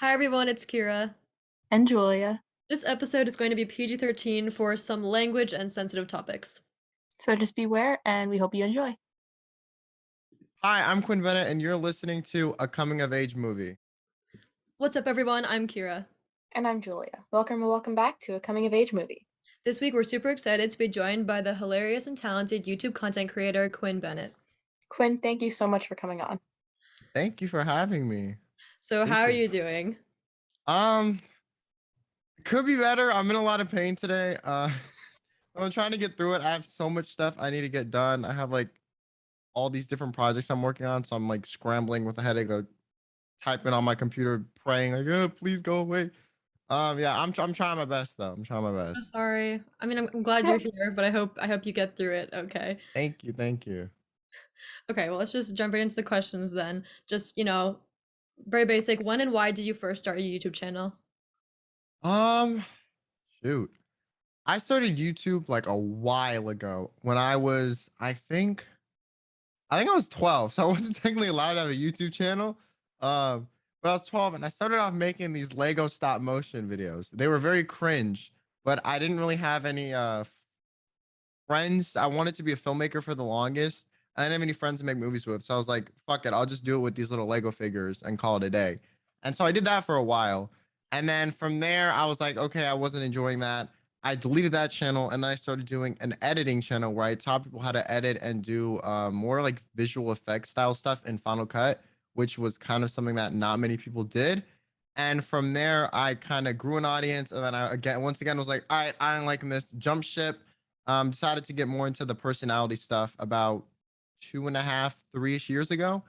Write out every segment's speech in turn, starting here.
Hi everyone, it's Kira. And Julia. This episode is going to be PG-13 for some language and sensitive topics. So just beware, and we hope you enjoy. Hi, I'm Quinn Benet, and you're listening to a coming of age movie. What's up everyone? I'm Kira. And I'm Julia. Welcome and welcome back to a coming of age movie. This week we're super excited to be joined by the hilarious and talented YouTube content creator Quinn Benet. Quinn, thank you so much for coming on. Thank you for having me. So how are Appreciate you doing? Um, could be better. I'm in a lot of pain today. I'm trying to get through it. I have so much stuff I need to get done. I have like all these different projects I'm working on, so I'm like scrambling with a headache, like, typing on my computer, praying like, "Oh, please go away." Yeah, I'm trying my best though. I'm trying my So best. sorry. I'm glad you're here, but I hope you get through it. Okay. Thank you. Okay, well let's just jump right into the questions then. Just, very basic. When and why did you first start your YouTube channel? Um, Shoot. I started YouTube like a while ago when I think I was 12, so I wasn't technically allowed to have a YouTube channel. But I was 12 and I started off making these Lego stop motion videos. They were very cringe, but I didn't really have any friends. I wanted to be a filmmaker for the longest. I didn't have any friends to make movies with. So I was like, fuck it, I'll just do it with these little Lego figures and call it a day. And so I did that for a while. And then from there, I was like, okay, I wasn't enjoying that. I deleted that channel and then I started doing an editing channel where I taught people how to edit and do more like visual effects style stuff in Final Cut, which was kind of something that not many people did. And from there, I kind of grew an audience. And then once again, was like, all right, I don't liking this. Jump ship. Decided to get more into the personality stuff about 2.5, 3-ish years ago.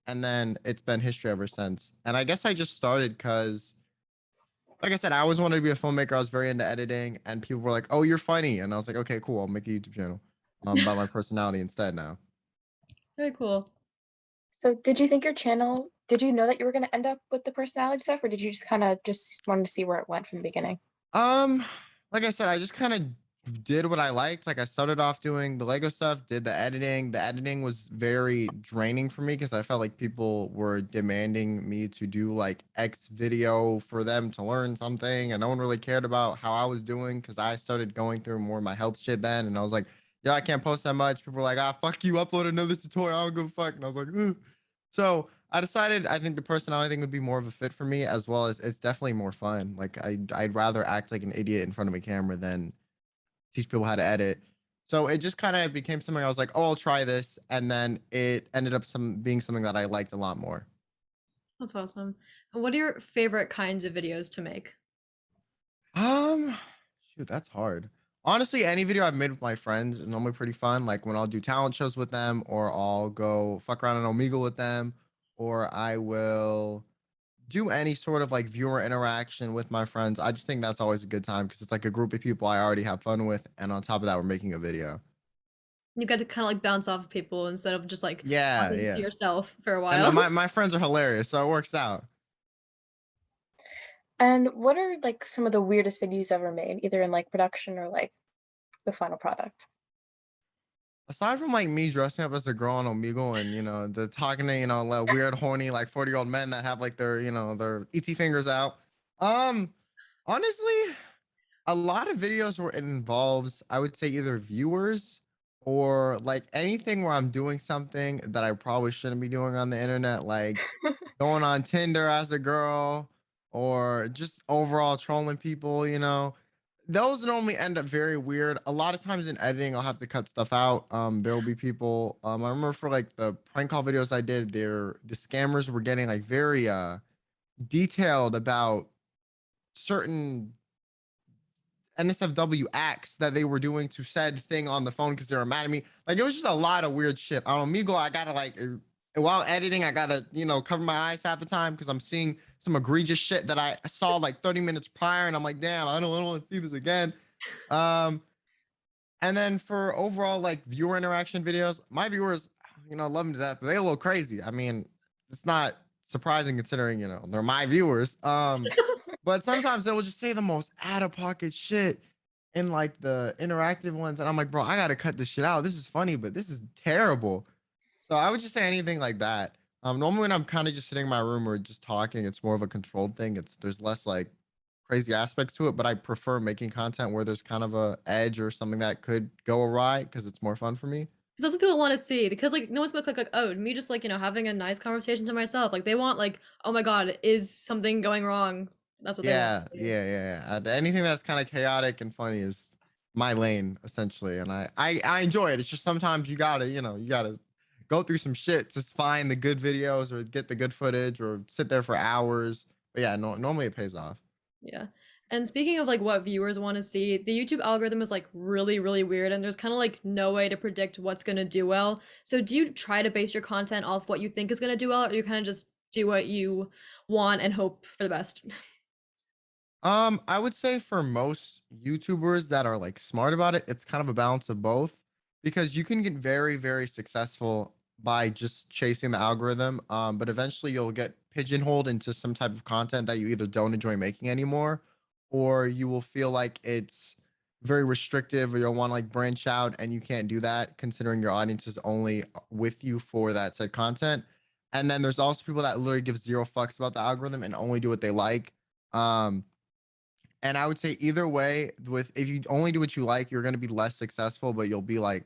And then it's been history ever since. And I guess I just started because, like I said, I always wanted to be a filmmaker. I was very into editing, and people were like, "Oh, you're funny," and I was like, "Okay, cool. I'll make a YouTube channel about my personality instead now." Very cool. So did you know that you were going to end up with the personality stuff, or did you just kind of just wanted to see where it went from the beginning? Um, like I said, I just kind of did what I liked. Like I started off doing the Lego stuff, did the editing. The editing was very draining for me because I felt like people were demanding me to do like X video for them to learn something, and no one really cared about how I was doing because I started going through more of my health shit then, and I was like, yeah, I can't post that much. People were like, ah, fuck you, upload another tutorial. I don't give a fuck. And I was like, ugh. So I decided I think the personality thing would be more of a fit for me, as well as it's definitely more fun. Like I'd rather act like an idiot in front of a camera than teach people how to edit. So it just kind of became something I was like, oh, I'll try this, and then it ended up being something that I liked a lot more. That's awesome. And what are your favorite kinds of videos to make? Um, Shoot, that's hard. Honestly, any video I've made with my friends is normally pretty fun. Like when I'll do talent shows with them, or I'll go fuck around on Omegle with them, or I will do any sort of like viewer interaction with my friends. I just think that's always a good time because it's like a group of people I already have fun with, and on top of that, we're making a video. You get to kind of like bounce off of people instead of just like Yeah, talking to yeah. yourself for a And while. my friends are hilarious, so it works out. And what are like some of the weirdest videos you've ever made, either in like production or like the final product? Aside from like me dressing up as a girl on Omegle and the talking to like, weird horny like 40-year-old men that have like their ET fingers out. Um, Honestly, a lot of videos where it involves, I would say, either viewers or like anything where I'm doing something that I probably shouldn't be doing on the internet, like going on Tinder as a girl or just overall trolling people. Those normally end up very weird. A lot of times in editing, I'll have to cut stuff out. There will be people. I remember for like the prank call videos I did, the scammers were getting like very detailed about certain NSFW acts that they were doing to said thing on the phone because they were mad at me. Like it was just a lot of weird shit. On Omegle, I gotta like while editing, I gotta cover my eyes half the time because I'm seeing some egregious shit that I saw like 30 minutes prior, and I'm like, damn, I don't want to see this again. Um, and then for overall like viewer interaction videos, my viewers, love them to death, but they're a little crazy. I mean, it's not surprising considering they're my viewers. But sometimes they will just say the most out of pocket shit in like the interactive ones, and I'm like, bro, I gotta cut this shit out. This is funny, but this is terrible. So I would just say anything like that. Normally when I'm kind of just sitting in my room or just talking, it's more of a controlled thing. There's less like crazy aspects to it, but I prefer making content where there's kind of a edge or something that could go awry because it's more fun for me. 'Cause that's what people want to see. Because like no one's gonna click like, oh, me just like, having a nice conversation to myself. Like they want like, oh my God, is something going wrong? That's what they want Yeah, to see. yeah, yeah, yeah. Anything that's kind of chaotic and funny is my lane essentially, and I enjoy it. It's just sometimes you gotta go through some shit to find the good videos or get the good footage or sit there for hours. But yeah, no, normally it pays off. Yeah. And speaking of like what viewers want to see, the YouTube algorithm is like really, really weird, and there's kind of like no way to predict what's gonna do well. So do you try to base your content off what you think is gonna do well, or you kind of just do what you want and hope for the best? I would say for most YouTubers that are like smart about it, it's kind of a balance of both because you can get very, very successful by just chasing the algorithm. But eventually you'll get pigeonholed into some type of content that you either don't enjoy making anymore, or you will feel like it's very restrictive, or you'll want to like branch out and you can't do that considering your audience is only with you for that said content. And then there's also people that literally give zero fucks about the algorithm and only do what they like. Um, and I would say either way, with if you only do what you like, you're gonna be less successful, but you'll be like,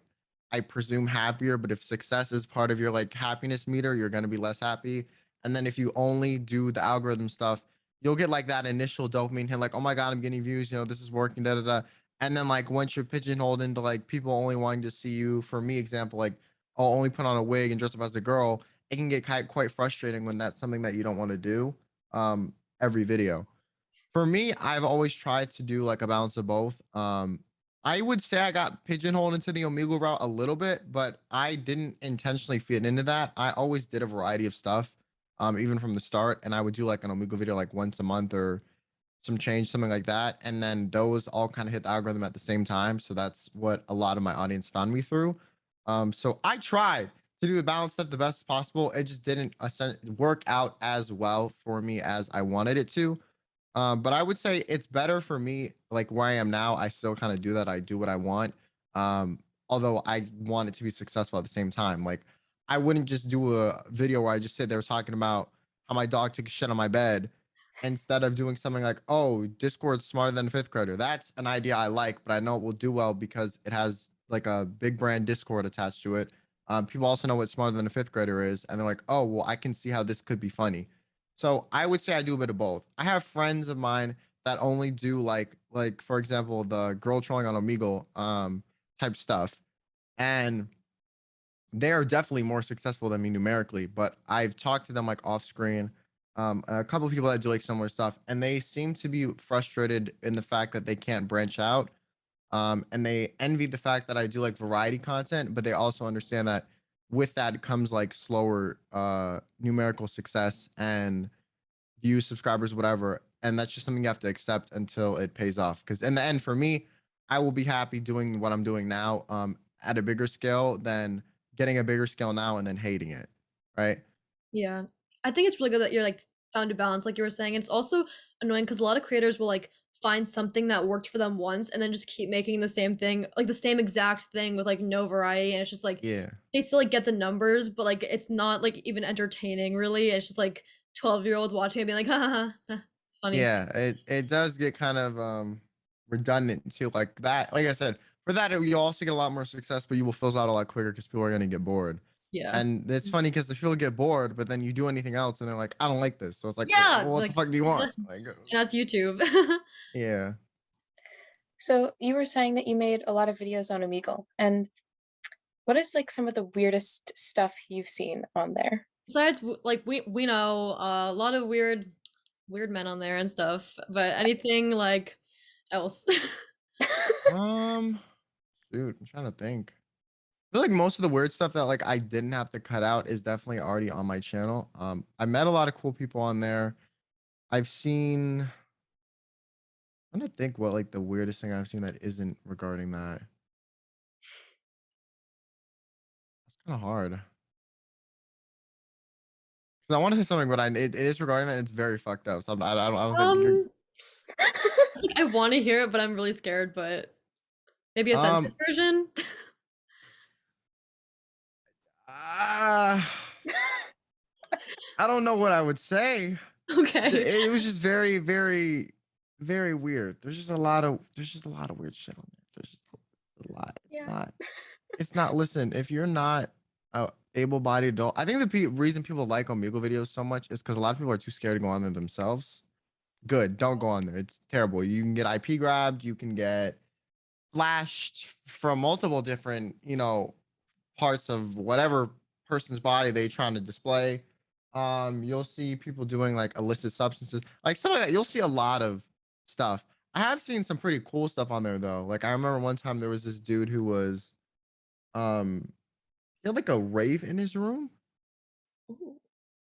I presume happier. But if success is part of your like happiness meter, you're gonna be less happy. And then if you only do the algorithm stuff, you'll get like that initial dopamine hit, like, oh my God, I'm getting views, this is working, da da da. And then like once you're pigeonholed into like people only wanting to see you, for me, example, like I'll only put on a wig and dress up as a girl, it can get quite frustrating when that's something that you don't want to do every video. For me, I've always tried to do like a balance of both. I would say I got pigeonholed into the Omegle route a little bit, but I didn't intentionally fit into that. I always did a variety of stuff, even from the start, and I would do like an Omegle video like once a month or some change, something like that. And then those all kind of hit the algorithm at the same time. So that's what a lot of my audience found me through. So I tried to do the balance stuff the best possible. It just didn't work out as well for me as I wanted it to. But I would say it's better for me, like where I am now. I still kind of do that. I do what I want. Um, Although I want it to be successful at the same time. Like I wouldn't just do a video where I just sit there talking about how my dog took a shit on my bed instead of doing something like, oh, Discord's smarter than a fifth grader. That's an idea I like, but I know it will do well because it has like a big brand Discord attached to it. People also know what smarter than a fifth grader is, and they're like, oh, well, I can see how this could be funny. So I would say I do a bit of both. I have friends of mine that only do like for example, the girl trolling on Omegle type stuff. And they are definitely more successful than me numerically, but I've talked to them like off screen. A couple of people that do like similar stuff, and they seem to be frustrated in the fact that they can't branch out. And they envy the fact that I do like variety content, but they also understand that with that comes like slower numerical success and views, subscribers, whatever. And that's just something you have to accept until it pays off. Because in the end, for me, I will be happy doing what I'm doing now at a bigger scale than getting a bigger scale now and then hating it. Right. Yeah. I think it's really good that you're like found a balance, like you were saying. It's also annoying because a lot of creators will like find something that worked for them once and then just keep making the same thing, like the same exact thing with like no variety. And it's just like Yeah. they still like get the numbers, but like it's not like even entertaining really. It's just like 12-year-olds watching it being like, ha ha ha. It's funny. Yeah. It does get kind of redundant too. Like that, like I said, for that, you also get a lot more success, but you will fizzle out a lot quicker because people are going to get bored. Yeah. And it's funny because the people get bored, but then you do anything else and they're like, I don't like this. So it's like, Yeah, well, what the like fuck do you want? and Like, that's YouTube. yeah. So you were saying that you made a lot of videos on Omegle, and what is like some of the weirdest stuff you've seen on there? Besides, like we know a lot of weird men on there and stuff, but anything like else. Um, Dude, I'm trying to think. I feel like most of the weird stuff that like I didn't have to cut out is definitely already on my channel. I met a lot of cool people on there. I've seen. I'm trying to think what like the weirdest thing I've seen that isn't regarding that. It's kind of hard because I want to say something, but it is regarding that. It's very fucked up. So I don't think you're. um, I want to hear it, but I'm really scared. But maybe a censored Um. version. Ah. I don't know what I would say. Okay. It was just very, very, very weird. There's just a lot of weird shit on there. There's just a lot. Yeah. It's not. Listen, if you're not a able-bodied adult, I think the reason people like Omegle videos so much is because a lot of people are too scared to go on there themselves. Good, don't go on there. It's terrible. You can get IP grabbed. You can get flashed from multiple different, parts of whatever person's body they trying to display. You'll see people doing like illicit substances, like stuff like that. You'll see a lot of stuff. I have seen some pretty cool stuff on there though. Like I remember one time there was this dude who was um he had like a rave in his room. Ooh.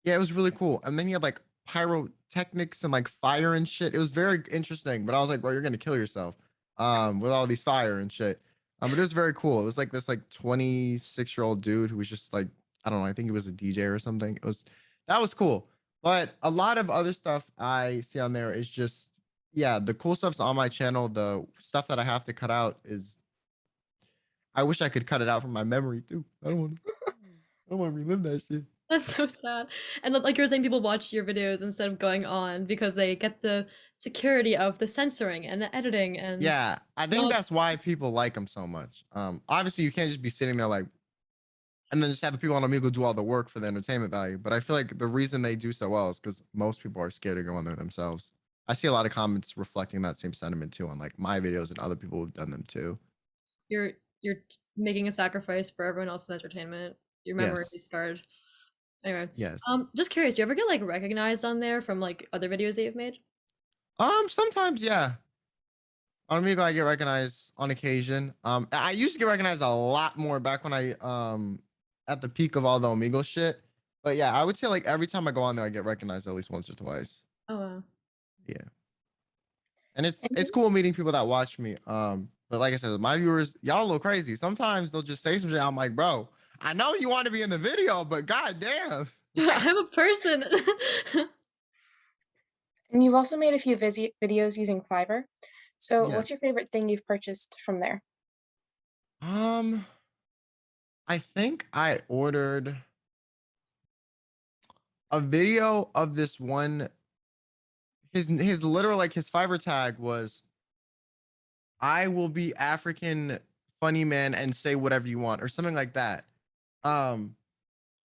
Yeah, it was really cool. And then he had like pyrotechnics and like fire and shit. It was very interesting, but I was like, bro, you're gonna kill yourself with all these fire and shit. But it was very cool. It was like this like 26-year-old dude who was just like, I don't know, I think he was a DJ or something. That was cool. But a lot of other stuff I see on there is just, yeah, the cool stuff's on my channel. The stuff that I have to cut out is, I wish I could cut it out from my memory too. I don't want to relive that shit. That's so sad. And like you were saying, people watch your videos instead of going on because they get the security of the censoring and the editing and Yeah, I think no. that's why people like them so much. Obviously you can't just be sitting there like, and then just have the people on Amigo do all the work for the entertainment value. But I feel like the reason they do so well is because most people are scared to go on there themselves. I see a lot of comments reflecting that same sentiment too on like my videos and other people who've done them too. Making a sacrifice for everyone else's entertainment. Your memory is Yes. scarred. Anyway, Yes. just curious, do you ever get like recognized on there from like other videos that you've made? Sometimes, yeah. On Amigo, I get recognized on occasion. I used to get recognized a lot more back when I at the peak of all the Omegle shit. But yeah, I would say like every time I go on there, I get recognized at least once or twice. Oh wow. Yeah. And it's And it's cool meeting people that watch me. But like I said, my viewers, y'all a little crazy. Sometimes they'll just say some shit. I'm like, bro, I know you want to be in the video, but goddamn. I'm a person. and you've also made a few videos using Fiverr. So Yes. what's your favorite thing you've purchased from there? Um, I think I ordered a video of this one. His literal like his Fiverr tag was, I will be African funny man and say whatever you want or something like that. Um,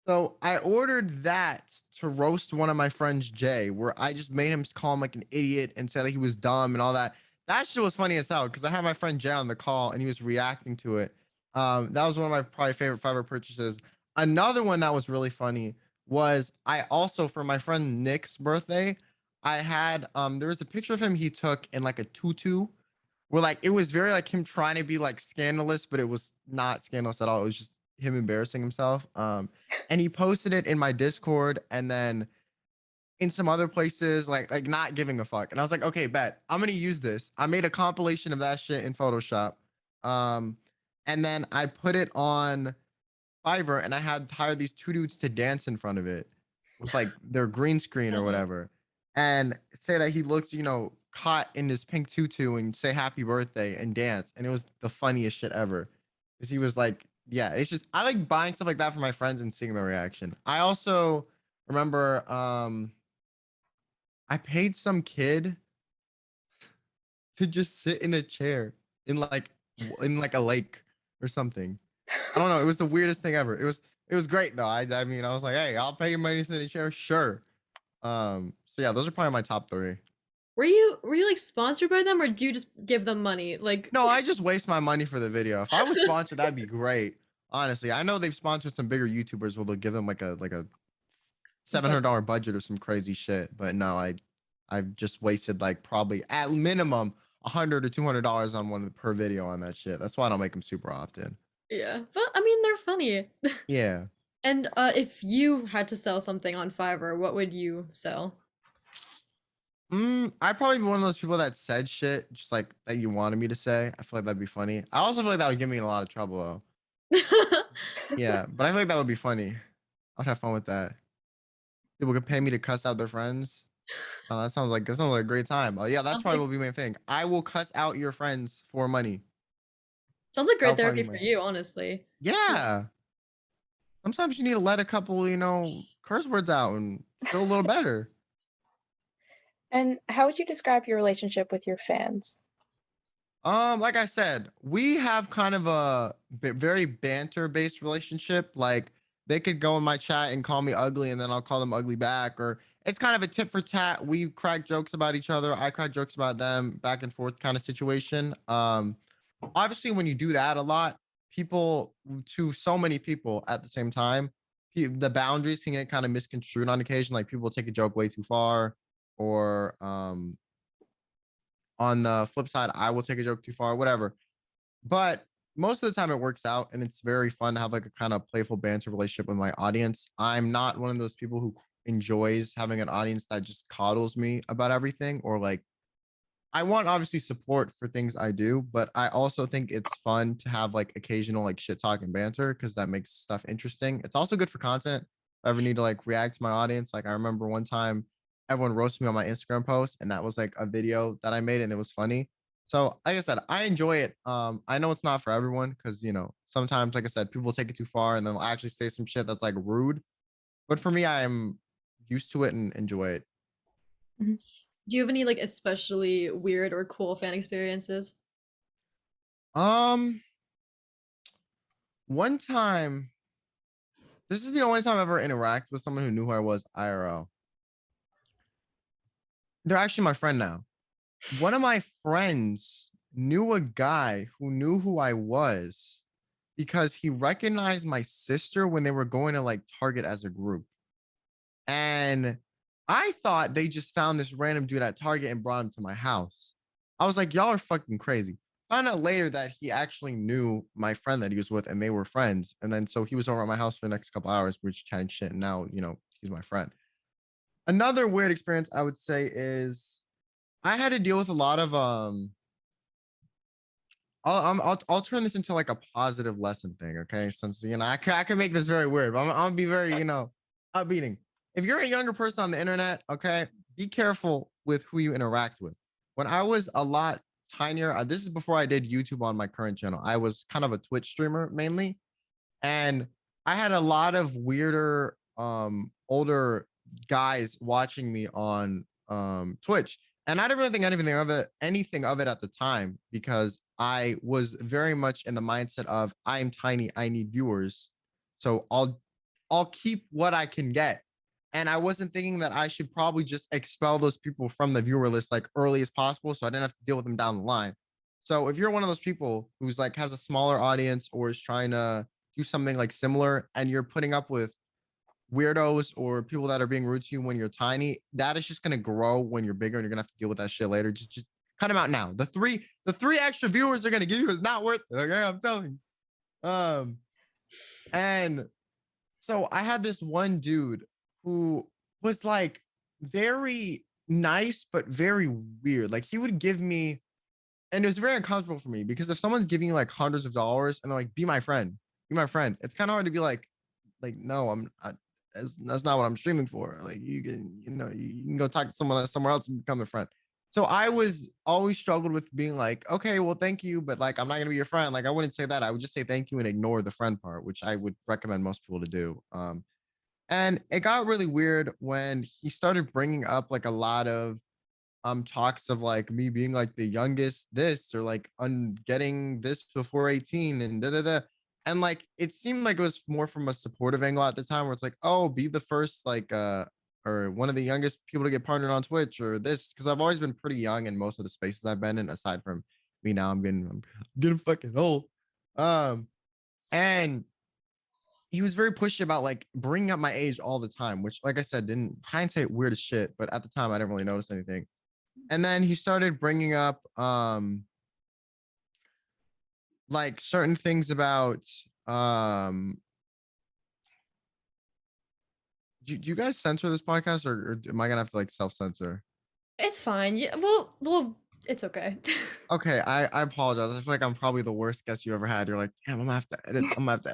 so I ordered that to roast one of my friends, Jay, where I just made him call him like an idiot and say that he was dumb and all that. That shit was funny as hell because I had my friend Jay on the call and he was reacting to it. That was one of my probably favorite Fiverr purchases. Another one that was really funny was I also for my friend Nick's birthday, I had there was a picture of him he took in like a tutu where like it was very like him trying to be like scandalous, but it was not scandalous at all. It was just him embarrassing himself. And he posted it in my Discord and then in some other places, like not giving a fuck. And I was like, okay, bet I'm gonna use this. I made a compilation of that shit in Photoshop. Um, and then I put it on Fiverr and I had hired these two dudes to dance in front of it with like their green screen or Uh-huh. whatever. And say that he looked, caught in his pink tutu and say happy birthday and dance. And it was the funniest shit ever. Because he was like, yeah, it's just I like buying stuff like that for my friends and seeing their reaction. I also remember I paid some kid to just sit in a chair in like in a lake or something. I don't know. It was the weirdest thing ever. It was great though. I mean, I was like, hey, I'll pay you money to sit in a chair, sure. So yeah, those are probably my top three. Were you like sponsored by them or do you just give them money? Like No, I just waste my money for the video. If I was sponsored, that'd be great. Honestly, I know they've sponsored some bigger YouTubers where they'll give them like a but $700 budget or some crazy shit. But no, I've just wasted like probably at minimum $100 to $200 on one per video on that shit. That's why I don't make them super often. yeah. But I mean they're funny. Yeah. And if you had to sell something on Fiverr, what would you sell? I'd probably be one of those people that said shit just like that you wanted me to say. I feel like that'd be funny. I also feel like that would get me in a lot of trouble though. Yeah, but I feel like that would be funny. I'd have fun with that. People could pay me to cuss out their friends. Oh, that sounds like a great time. Oh yeah, that's Sounds probably like what will be my thing. I will cuss out your friends for money. sounds like great That'll probably therapy be my for thing. you, honestly. Yeah. Sometimes you need to let a couple, curse words out and feel a little better. And how would you describe your relationship with your fans? Like I said, we have kind of a very banter-based relationship. Like they could go in my chat and call me ugly, and then I'll call them ugly back, or it's kind of a tit for tat. We crack jokes about each other. I crack jokes about them, back and forth kind of situation. Obviously, when you do that a lot, people to so many people at the same time, the boundaries can get kind of misconstrued on occasion. Like people take a joke way too far, or on the flip side, I will take a joke too far, whatever. But most of the time it works out and it's very fun to have like a kind of playful banter relationship with my audience. I'm not one of those people who enjoys having an audience that just coddles me about everything, or like I want obviously support for things I do, but I also think it's fun to have like occasional like shit talk and banter because that makes stuff interesting. It's also good for content. If I ever need to like react to my audience, like I remember one time everyone roasted me on my Instagram post, and that was like a video that I made and it was funny. So like I said, I enjoy it. I know it's not for everyone because sometimes, like I said, people take it too far and then they'll actually say some shit that's like rude. But for me, I am used to it and enjoy it. Mhm. Do you have any like especially weird or cool fan experiences? Um, one time, this is the only time I've ever interacted with someone who knew who I was IRL. They're actually my friend now. One of my friends knew a guy who knew who I was because he recognized my sister when they were going to like Target as a group. And I thought they just found this random dude at Target and brought him to my house. I was like, y'all are fucking crazy. Found out later that he actually knew my friend that he was with and they were friends. And then so he was over at my house for the next couple hours, we were just chatting shit. And now, he's my friend. Another weird experience I would say is I had to deal with a lot of I'll turn this into like a positive lesson thing, okay? Since I can make this very weird, but I'm gonna be very upbeating. If you're a younger person on the internet, okay, be careful with who you interact with. When I was a lot tinier, this is before I did YouTube on my current channel. I was kind of a Twitch streamer mainly, and I had a lot of weirder older guys watching me on Twitch. And I didn't really think anything of it at the time because I was very much in the mindset of I'm tiny, I need viewers. So I'll keep what I can get. And I wasn't thinking that I should probably just expel those people from the viewer list like early as possible so I didn't have to deal with them down the line. So if you're one of those people who's like has a smaller audience or is trying to do something like similar and you're putting up with weirdos or people that are being rude to you when you're tiny, that is just going to grow when you're bigger and you're going to have to deal with that shit later. Just cut them out now. The three extra viewers they're going to give you is not worth it. Okay, I'm telling you. And so I had this one dude who was like very nice but very weird. Like he would give me, and it was very uncomfortable for me because if someone's giving you like hundreds of dollars and they're like, be my friend, be my friend, it's kind of hard to be like, no, that's not what I'm streaming for. Like you can, you can go talk to someone else somewhere else and become a friend. So I was always struggled with being like, okay, well, thank you, but like I'm not gonna be your friend. Like I wouldn't say that. I would just say thank you and ignore the friend part, which I would recommend most people to do. And it got really weird when he started bringing up like a lot of talks of like me being like the youngest this or like getting this before 18 and da da da. And like it seemed like it was more from a supportive angle at the time where it's like, oh, be the first like or one of the youngest people to get partnered on Twitch or this, because I've always been pretty young in most of the spaces I've been in, aside from me now. I'm getting fucking old. And he was very pushy about like bringing up my age all the time, which like I said, didn't hindsight weird as shit, but at the time I didn't really notice anything. And then he started bringing up like certain things about do you guys censor this podcast, or am I gonna have to like self-censor? It's fine. Yeah, well, it's okay. Okay, I apologize. I feel like I'm probably the worst guest you ever had. You're like, damn, I'm gonna have to edit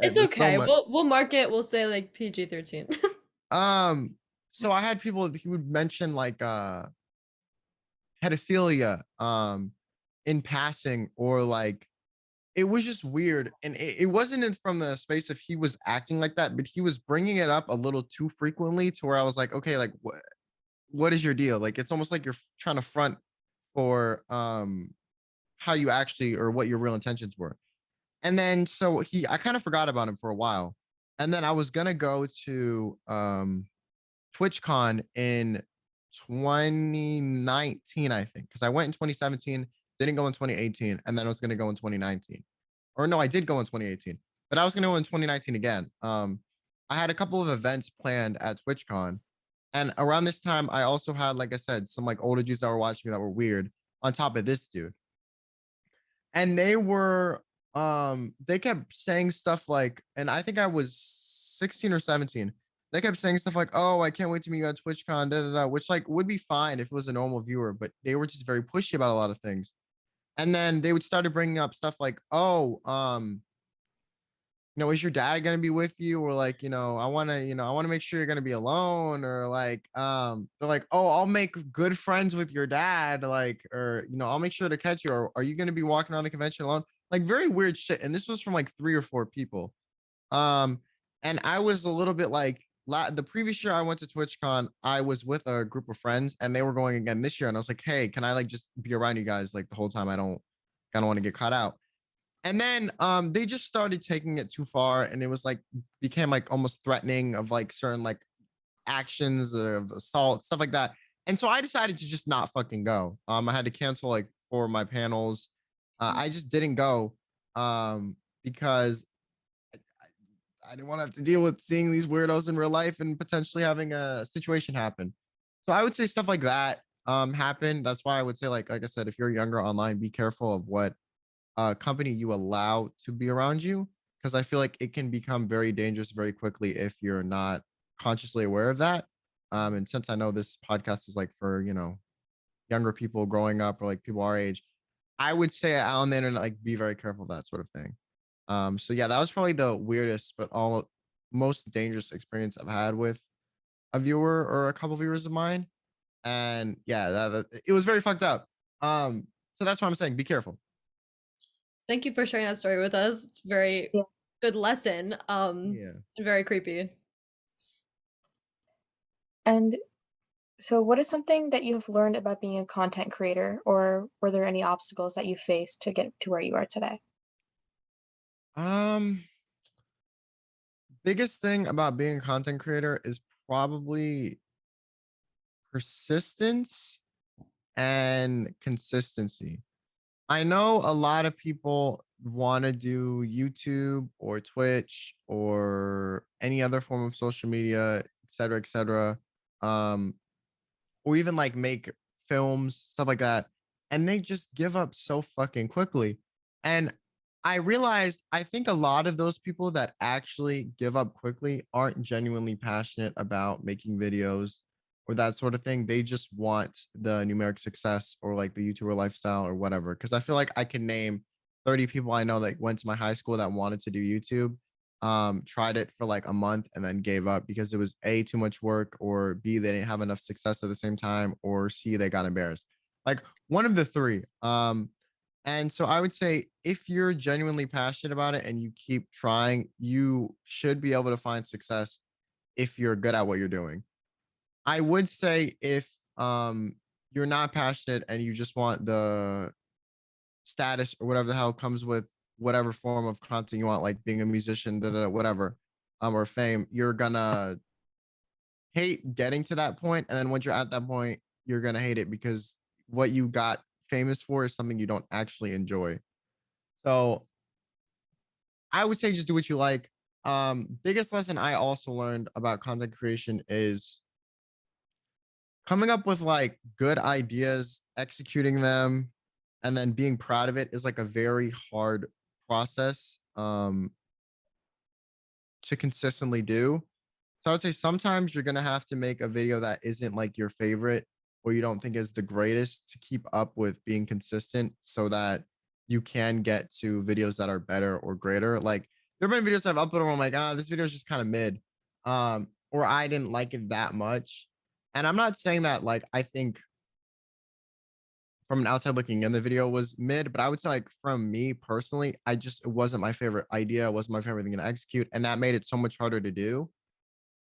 It's this so okay. much. We'll mark it. We'll say like PG-13. Um, so I had people, he would mention like pedophilia in passing, or like it was just weird. And it wasn't from the space of he was acting like that, but he was bringing it up a little too frequently to where I was like, okay, like what is your deal? Like, it's almost like you're trying to front for how you actually or what your real intentions were. And then so I kind of forgot about him for a while. And then I was gonna go to TwitchCon in 2019, I think, because I went in 2017, didn't go in 2018, and then I was gonna go in 2019. Or no, I did go in 2018, but I was gonna go in 2019 again. I had a couple of events planned at TwitchCon, and around this time, I also had, like I said, some like older dudes that were watching me that were weird. On top of this dude, and they kept saying stuff like, and I think I was 16 or 17. They kept saying stuff like, oh, I can't wait to meet you at TwitchCon, da, da, da, which like would be fine if it was a normal viewer, but they were just very pushy about a lot of things. And then they would started bringing up stuff like, oh, is your dad gonna be with you? Or like, I want to make sure you're gonna be alone. Or like, they're like, oh, I'll make good friends with your dad, like, or I'll make sure to catch you. Or are you gonna be walking around the convention alone? Like very weird shit. And this was from like 3 or 4 people. Um, and I was a little bit like the previous year I went to TwitchCon, I was with a group of friends and they were going again this year. And I was like, hey, can I like just be around you guys like the whole time? I don't kind of want to get caught out. And then they just started taking it too far, and it was like became like almost threatening of like certain like actions of assault, stuff like that. And so I decided to just not fucking go. I had to cancel like 4 of my panels. I just didn't go because I didn't want to have to deal with seeing these weirdos in real life and potentially having a situation happen. So I would say stuff like that happen. That's why I would say like I said, if you're younger online, be careful of what company you allow to be around you, because I feel like it can become very dangerous very quickly if you're not consciously aware of that. And since I know this podcast is like for younger people growing up or like people our age, I would say out on the internet like be very careful of that sort of thing. So yeah, that was probably the weirdest but all most dangerous experience I've had with a viewer or a couple viewers of mine. And yeah, it was very fucked up. So that's why I'm saying be careful. Thank you for sharing that story with us. It's very Yeah. good lesson. Yeah. And very creepy. And so, what is something that you have learned about being a content creator, or were there any obstacles that you faced to get to where you are today? Um, Biggest thing about being a content creator is probably persistence and consistency. I know a lot of people want to do YouTube or Twitch or any other form of social media, et cetera, et cetera. Um, or even like make films, stuff like that. And they just give up so fucking quickly. And I realized I think a lot of those people that actually give up quickly aren't genuinely passionate about making videos or that sort of thing. They just want the numeric success or like the YouTuber lifestyle or whatever. Cause I feel like I can name 30 people I know that went to my high school that wanted to do YouTube, tried it for like a month and then gave up because it was A, too much work, or B, they didn't have enough success at the same time, or C, they got embarrassed. Like one of the three. And so I would say if you're genuinely passionate about it and you keep trying, you should be able to find success if you're good at what you're doing. I would say if you're not passionate and you just want the status or whatever the hell comes with whatever form of content you want, like being a musician, da, da, da, whatever, or fame, you're gonna hate getting to that point. And then once you're at that point, you're gonna hate it because what you got famous for is something you don't actually enjoy. So I would say just do what you like. Biggest lesson I also learned about content creation is coming up with like good ideas, executing them, and then being proud of it is like a very hard process to consistently do. So I would say sometimes you're gonna have to make a video that isn't like your favorite or you don't think is the greatest to keep up with being consistent so that you can get to videos that are better or greater. Like there have been videos I've uploaded where I'm like, this video is just kind of mid. Or I didn't like it that much. And I'm not saying that like I think from an outside looking in, the video was mid, but I would say like from me personally, it wasn't my favorite idea, it wasn't my favorite thing to execute, and that made it so much harder to do.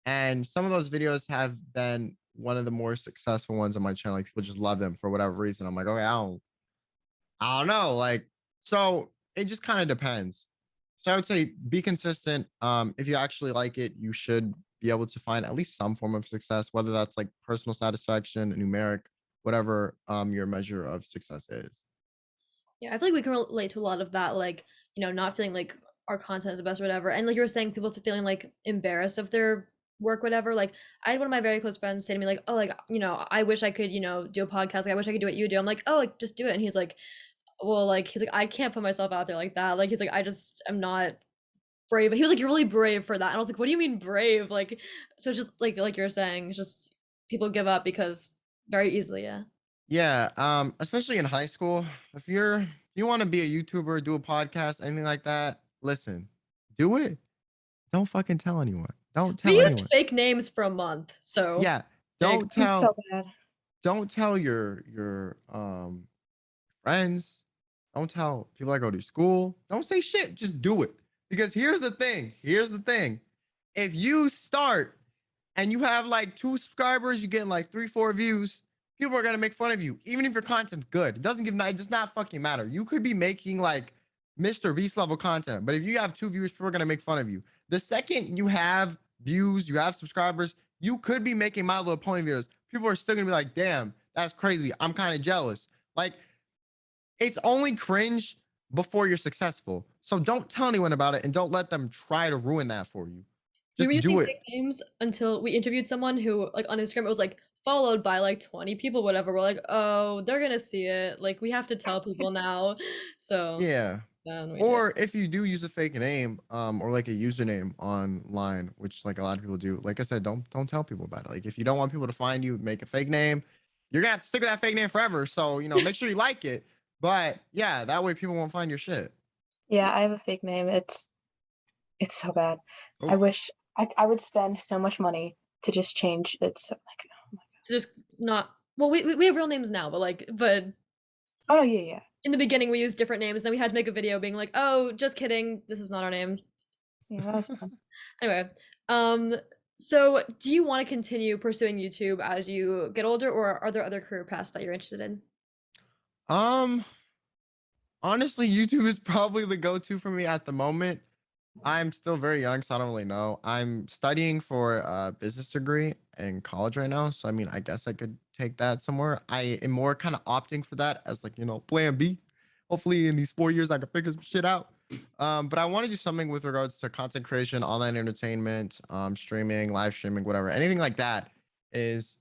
And some of those videos have been one of the more successful ones on my channel. Like people just love them for whatever reason. I'm like, okay, I don't know. Like, so it just kind of depends. So I would say be consistent. If you actually like it, you should be able to find at least some form of success, whether that's like personal satisfaction, numeric, whatever your measure of success is. Yeah, I feel like we can relate to a lot of that, like, not feeling like our content is the best or whatever. And like you were saying, people feeling like embarrassed of their work, whatever. Like, I had one of my very close friends say to me, like, oh, like, I wish I could, do a podcast. Like, I wish I could do what you do. I'm like, oh, like, just do it. And he's like, well, like, I can't put myself out there like that. Like, he's like, I just am not brave. He was like, you're really brave for that. And I was like, what do you mean brave? Like, so it's just like you're saying, it's just people give up because very easily, yeah. Yeah, especially in high school, if you want to be a YouTuber, do a podcast, anything like that, listen, do it. Don't fucking tell anyone. Don't We tell used anyone. fake names for a month, so Yeah, there you don't I'm so tell bad. don't tell your friends. Don't tell people that go to school. Don't say shit. Just do it. Because here's the thing. Here's the thing. If you start and you have like 2 subscribers, you get like 3, 4 views, people are gonna make fun of you, even if your content's good. It does not fucking matter. You could be making like Mr. Beast level content, but if you have 2 viewers, people are gonna make fun of you. The second you have views, you have subscribers, you could be making My Little Pony videos. People are still gonna be like, damn, that's crazy. I'm kind of jealous. Like, it's only cringe before you're successful. So don't tell anyone about it and don't let them try to ruin that for you. we were Just do using it. fake names until we interviewed someone who, like, on Instagram, it was like followed by like 20 people, whatever. We're like, oh, they're gonna see it. Like, we have to tell people now. So Yeah. then we did. Or if you do use a fake name, or like a username online, which like a lot of people do, like I said, don't tell people about it. Like if you don't want people to find you, make a fake name. You're gonna have to stick with that fake name forever. So make sure you like it. But yeah, that way people won't find your shit. Yeah, I have a fake name. It's so bad. I Oh, wish I would spend so much money to just change it. So like, oh my To just not. Well, we have real names now, but God. Oh yeah, yeah, in the beginning we used different names. Then we had to make a video being like, oh, just kidding. This is not our name. yeah. That was fun. Anyway, um, so do you want to continue pursuing YouTube as you get older, or are there other career paths that you're interested in? um, honestly, YouTube is probably the go-to for me at the moment. I'm still very young, so I don't really know. I'm studying for a business degree in college right now. So I mean, I guess I could take that somewhere. I am more kind of opting for that as like, plan B. Hopefully in these 4 years I can figure some shit out. But I want to do something with regards to content creation, online entertainment, streaming, live streaming, whatever. Anything like that is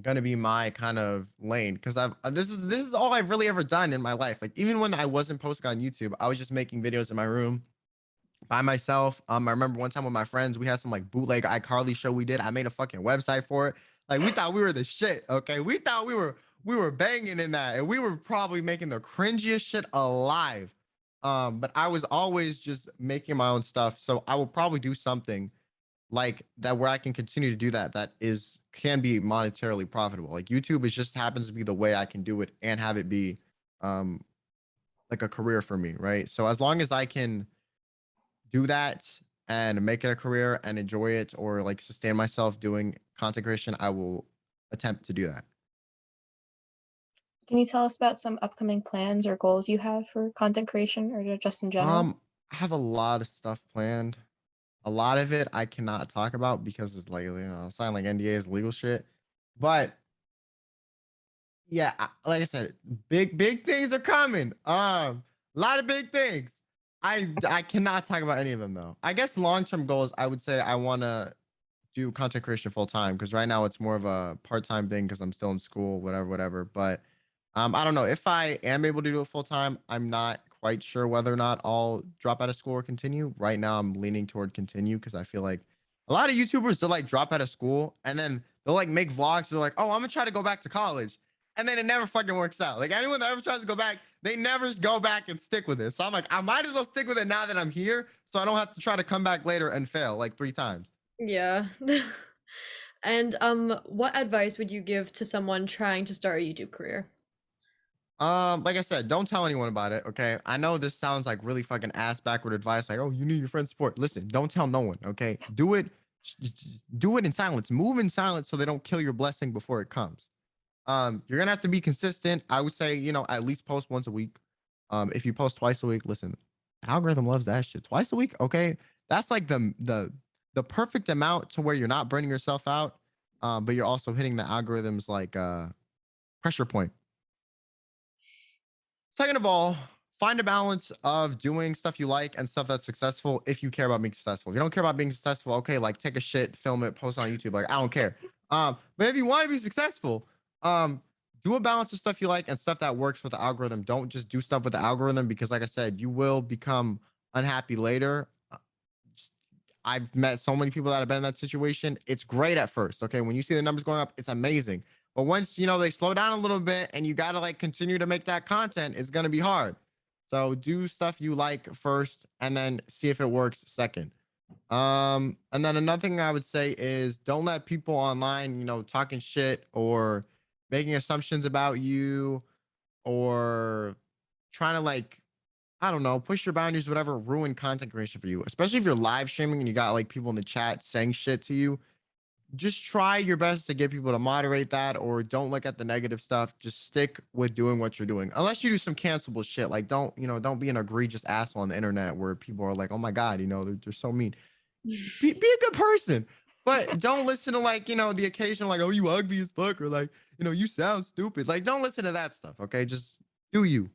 gonna be my kind of lane because this is all I've really ever done in my life. Like even when I wasn't posting on YouTube, I was just making videos in my room by myself. I remember one time with my friends, we had some like bootleg iCarly show we did. I made a fucking website for it. Like we thought we were the shit. Okay, we thought we were banging in that, and we were probably making the cringiest shit alive. But I was always just making my own stuff, so I will probably do something like that where I can continue to do that. That is can be monetarily profitable. Like YouTube is just happens to be the way I can do it and have it be, um, like a career for me, right? So as long as I can do that and make it a career and enjoy it or like sustain myself doing content creation, I will attempt to do that. Can you tell us about some upcoming plans or goals you have for content creation or just in general? I have a lot of stuff planned. A lot of it I cannot talk about because it's like, sign like NDAs, legal shit. But yeah, like I said, big things are coming. A lot of big things. I cannot talk about any of them though. I guess long-term goals, I would say I want to do content creation full time because right now it's more of a part-time thing because I'm still in school, whatever. But I don't know if I am able to do it full time. I'm not quite sure whether or not I'll drop out of school or continue. Right now, I'm leaning toward continue because I feel like a lot of YouTubers they'll like drop out of school and then they'll like make vlogs. They're like, oh, I'm gonna try to go back to college, and then it never fucking works out. Like anyone that ever tries to go back, they never go back and stick with it. So I'm like, I might as well stick with it now that I'm here, so I don't have to try to come back later and fail like 3 times. Yeah. And what advice would you give to someone trying to start a YouTube career? Like I said, don't tell anyone about it. Okay. I know this sounds like really fucking ass backward advice. Like, oh, you need your friend's support. Listen, don't tell no one. Okay. Do it in silence. Move in silence so they don't kill your blessing before it comes. You're gonna have to be consistent. I would say, at least post once a week. If you post twice a week, listen, the algorithm loves that shit. Twice a week, okay. That's like the perfect amount to where you're not burning yourself out, but you're also hitting the algorithm's like pressure point. Second of all, find a balance of doing stuff you like and stuff that's successful if you care about being successful. If you don't care about being successful, okay, like take a shit, film it, post it on YouTube. Like, I don't care. But if you want to be successful, do a balance of stuff you like and stuff that works with the algorithm. Don't just do stuff with the algorithm because, like I said, you will become unhappy later. I've met so many people that have been in that situation. It's great at first. Okay. When you see the numbers going up, it's amazing. But once they slow down a little bit and you gotta like continue to make that content, it's gonna be hard. So do stuff you like first and then see if it works second. And then another thing I would say is don't let people online, talking shit or making assumptions about you or trying to like I don't know, push your boundaries, whatever, ruin content creation for you, especially if you're live streaming and you got like people in the chat saying shit to you. Just try your best to get people to moderate that or don't look at the negative stuff. Just stick with doing what you're doing. Unless you do some cancelable shit. Like don't be an egregious asshole on the internet where people are like, oh my God, they're so mean. Be a good person. But don't listen to like, the occasional like, oh, you ugly as fuck, or like, you sound stupid. Like, don't listen to that stuff. Okay. Just do you.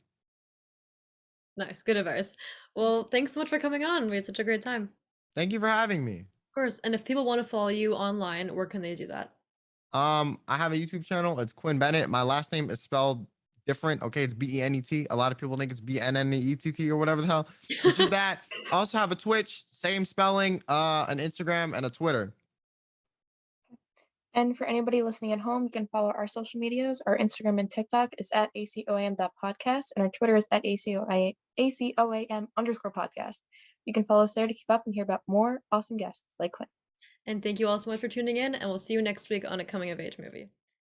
Nice, good advice. Well, thanks so much for coming on. We had such a great time. Thank you for having me. Of course. And if people want to follow you online, where can they do that? I have a YouTube channel. It's Quinn Benet. My last name is spelled different. Okay, it's Benet. A lot of people think it's Bennett or whatever the hell. It's just that. I also have a Twitch, same spelling, an Instagram, and a Twitter. And for anybody listening at home, you can follow our social medias. Our Instagram and TikTok is at acoam.podcast, and our Twitter is at ACOAM_podcast. You can follow us there to keep up and hear about more awesome guests like Quinn. And thank you all so much for tuning in, and we'll see you next week on a coming of age movie.